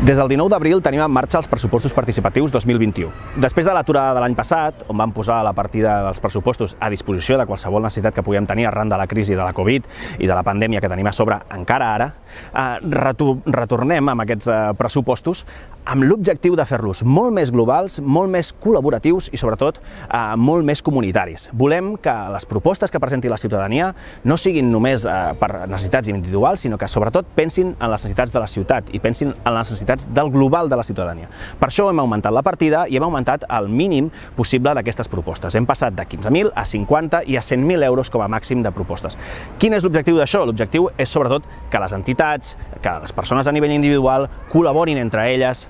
Des del 19 d'abril tenim en marxa els pressupostos participatius 2021. Després de l'aturada de l'any passat, on vam posar la partida dels pressupostos a disposició de qualsevol necessitat que puguem tenir arran de la crisi de la Covid i de la pandèmia que tenim a sobre encara ara, retornem amb aquests pressupostos amb l'objectiu de fer-los molt més globals, molt més col·laboratius i, sobretot, molt més comunitaris. Volem que les propostes que presenti la ciutadania no siguin només per necessitats individuals, sinó que, sobretot, pensin en les necessitats de la ciutat i pensin en les necessitats del global de la ciutadania. Per això hem augmentat la partida i hem augmentat el mínim possible d'aquestes propostes. Hem passat de 15.000 a 50 i a 100.000 euros com a màxim de propostes. Quin és l'objectiu d'això? L'objectiu és, sobretot, que les entitats, que les persones a nivell individual col·laborin entre elles,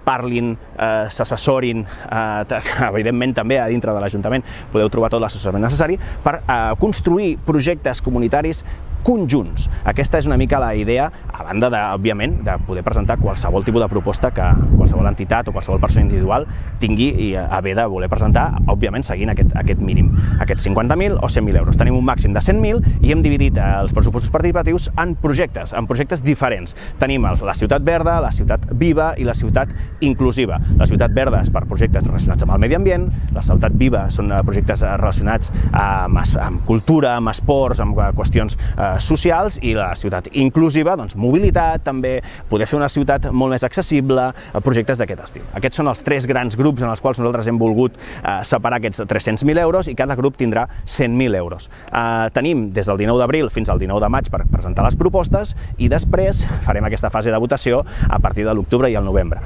parlin, s'assessorin, evidentment també a dintre de l'Ajuntament podeu trobar tot l'assessorament necessari per construir projectes comunitaris conjunts. Aquesta és una mica la idea, a banda, òbviament, de poder presentar qualsevol tipus de proposta que qualsevol entitat o qualsevol persona individual tingui a bé de voler presentar, òbviament seguint aquest mínim, aquests 50.000 o 100.000 euros. Tenim un màxim de 100.000 i hem dividit els pressupostos participatius en projectes diferents. Tenim la ciutat verda, la ciutat viva i la ciutat inclusiva. La ciutat verda és per projectes relacionats amb el medi ambient, la ciutat viva són projectes relacionats amb cultura, amb esports, amb qüestions socials, i la ciutat inclusiva, doncs mobilitat, també poder fer una ciutat molt més accessible, projectes d'aquest estil. Aquests són els tres grans grups en els quals nosaltres hem volgut separar aquests 300.000 euros i cada grup tindrà 100.000 euros. Tenim des del 19 d'abril fins al 19 de maig per presentar les propostes i després farem aquesta fase de votació a partir de l'octubre i el novembre.